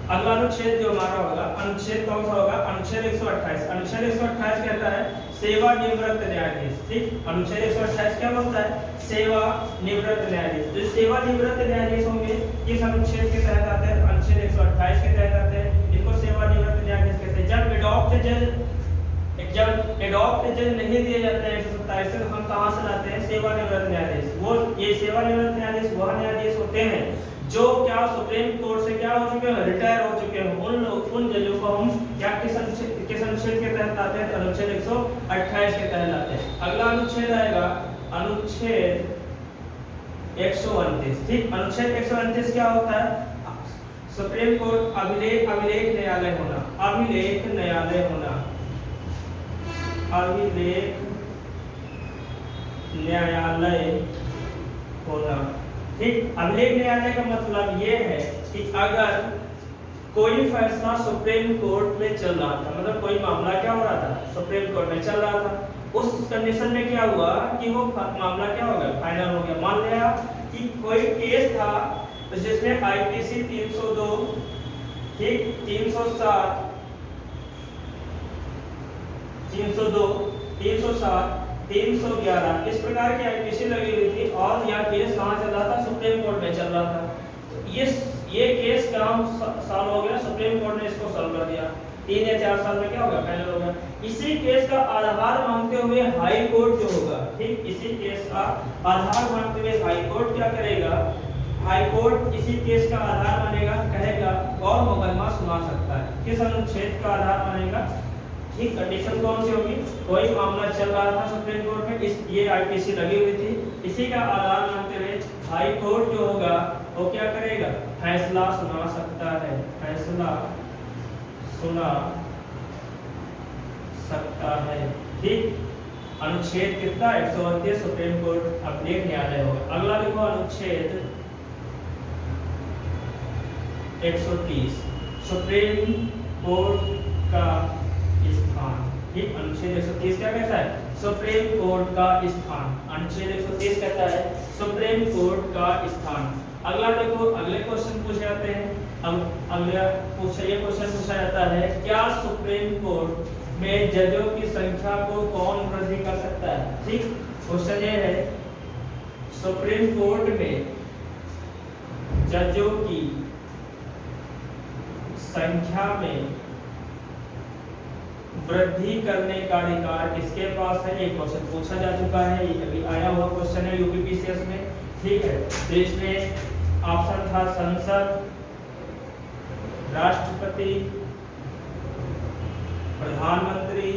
अगला अनुच्छेद जो हमारा होगा, अनुच्छेद कौन सा होगा? अनुच्छेद 128। अनुच्छेद 128 कहता है सेवा निवृत्त न्यायाधीश। ठीक, अनुच्छेद 128 क्या बोलता है? सेवा निवृत्त न्यायाधीश। जो सेवा निवृत्त न्यायाधीश होंगे किस अनुच्छेद के तहत आते हैं? अनुच्छेद 128 के तहत आते हैं। इनको सेवा निवृत्त न्यायाधीश कहते हैं। जब एडॉप्ट जज नहीं दिए जाते हैं 127 से, तो हम कहां से लाते हैं? सेवा निवृत्त न्यायाधीश। वो ये सेवा निवृत्त न्यायाधीश वह न्यायाधीश होते हैं जो क्या सुप्रीम कोर्ट से क्या हो चुके हैं? रिटायर हो चुके हैं। उन जजों को हम क्या किस अनुच्छेद के तहत लाते हैं? अनुच्छेद 128 के तहत लाते हैं। अगला अनुच्छेद आएगा अनुच्छेद 129। ठीक, अनुच्छेद 129 क्या होता है? सुप्रीम कोर्ट अभिलेख न्यायालय होना। अभिलेख न्यायालय होना। अभिलेख न्यायालय होना। ठीक, अभिलेख न्यायालय का मतलब ये है कि अगर कोई फैसला सुप्रीम कोर्ट में चल रहा था, मतलब कोई मामला क्या हो रहा था? सुप्रीम कोर्ट में चल रहा था, उस कंडीशन में क्या हुआ कि वो मामला क्या हो गया? फाइनल हो गया। मान लिया कि कोई केस था जिसमें आईपीसी 302, ठीक, 307, 302, 307, 311 इस प्रकार की आईपीसी लगी हुई थी और यह केस कहाँ चल रहा था? सुप्रीम कोर्ट में चल रहा था। ये केस काम साल हो गया, सुप्रीम कोर्ट ने इसको सॉल्व कर दिया। 3 या 4 साल में क्या होगा? फाइनल होगा। इसी केस का आधार मानते हुए हाई कोर्ट जो होगा, ठीक, इसी केस का आधार मानते हुए हाई कोर्ट क्या करेगा? हाई कोर्ट इसी केस का आधार मानेगा, कहेगा और मुकदमा सुना सकता है। किस अनुच्छेद का आधार मानेगा? ठीक, कंडीशन कौन सी होगी? कोई मामला चल रहा था सुप्रीम कोर्ट में, ये आईपीसी लगी हुई थी, इसी का आधार मानते हुए हाई कोर्ट जो होगा वो क्या करेगा? फैसला सुना सकता है। फैसला सुना सकता है। ठीक, अनुच्छेद कितना? 129 सुप्रीम कोर्ट अभिलेख न्यायालय होगा। अगला देखो अनुच्छेद 130 सुप्रीम कोर्ट का स्थान। ठीक, अनुच्छेद 130 क्या कहता है? सुप्रीम कोर्ट का स्थान। अनुच्छेद 130 कहता है सुप्रीम कोर्ट का स्थान। अगला देखो, अगले क्वेश्चन पूछे जाते हैं। अब ये क्वेश्चन पूछा जाता है क्या सुप्रीम कोर्ट में जजों की संख्या को कौन वृद्धि कर सकता है? ठीक, क्वेश्चन ये है सुप्रीम कोर्ट में जजों की संख्या में वृद्धि करने का अधिकार किसके पास है? ये क्वेश्चन पूछा जा चुका है, ये अभी आया हुआ क्वेश्चन है यूपीपीसीएस में। ठीक है, तो इसमें ऑप्शन था संसद, राष्ट्रपति, प्रधानमंत्री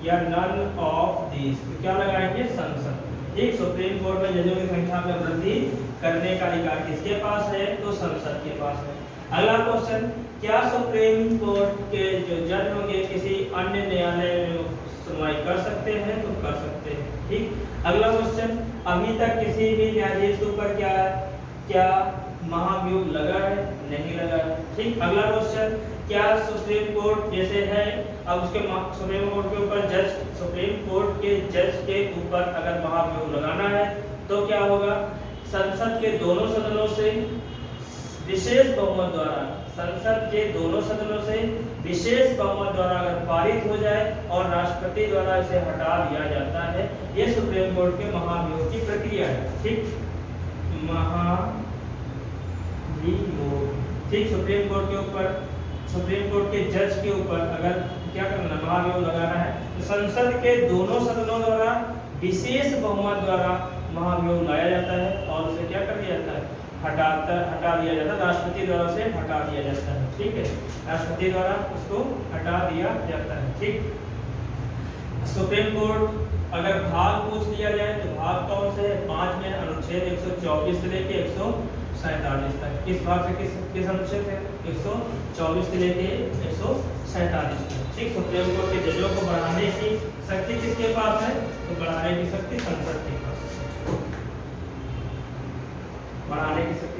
या नन ऑफ दीज। तो क्या लगाएंगे? संसद। ठीक, सुप्रीम कोर्ट में जजों की संख्या में वृद्धि करने का अधिकार किसके पास है? तो संसद के पास है। अगला क्वेश्चन, क्या सुप्रीम कोर्ट के जो जज होंगे किसी अन्य न्यायालय में सुनवाई कर सकते हैं? तो कर सकते हैं। ठीक, अगला क्वेश्चन, अभी तक किसी भी न्यायाधीश के ऊपर क्या महाभियोग लगा है? नहीं लगा है। ठीक, अगला क्वेश्चन, क्या सुप्रीम कोर्ट जैसे है अब उसके सुप्रीम कोर्ट के ऊपर जज, सुप्रीम कोर्ट के जज के ऊपर अगर महाभियोग लगाना है तो क्या होगा? संसद के दोनों सदनों से विशेष बहुमत द्वारा, संसद के दोनों सदनों से विशेष बहुमत द्वारा अगर पारित हो जाए और राष्ट्रपति द्वारा इसे हटा दिया जाता है, ये सुप्रीम कोर्ट के महाभियोग की प्रक्रिया है। ठीक, महाभियोग। ठीक, सुप्रीम कोर्ट के ऊपर, सुप्रीम कोर्ट के जज के ऊपर अगर क्या करना, महाभियोग लगाना है तो संसद के दोनों सदनों द्वारा विशेष बहुमत द्वारा महाभियोग लाया जाता है और उसे क्या कर दिया जाता है? हटा दिया जाता है। राष्ट्रपति द्वारा से हटा दिया जाता है। ठीक है, राष्ट्रपति द्वारा उसको हटा दिया जाता है। ठीक, सुप्रीम कोर्ट अगर भाग पूछ लिया जाए तो भाग कौन से है? 5 में अनुच्छेद 124 से लेके 147 तक। किस भाग से किस अनुच्छेद है? 124 से लेके 147 तक। ठीक, सुप्रीम कोर्ट के जजों को बढ़ाने की शक्ति किसके पास है? तो बढ़ाने की शक्ति संसद के पास है। बढ़ाने की शक्ति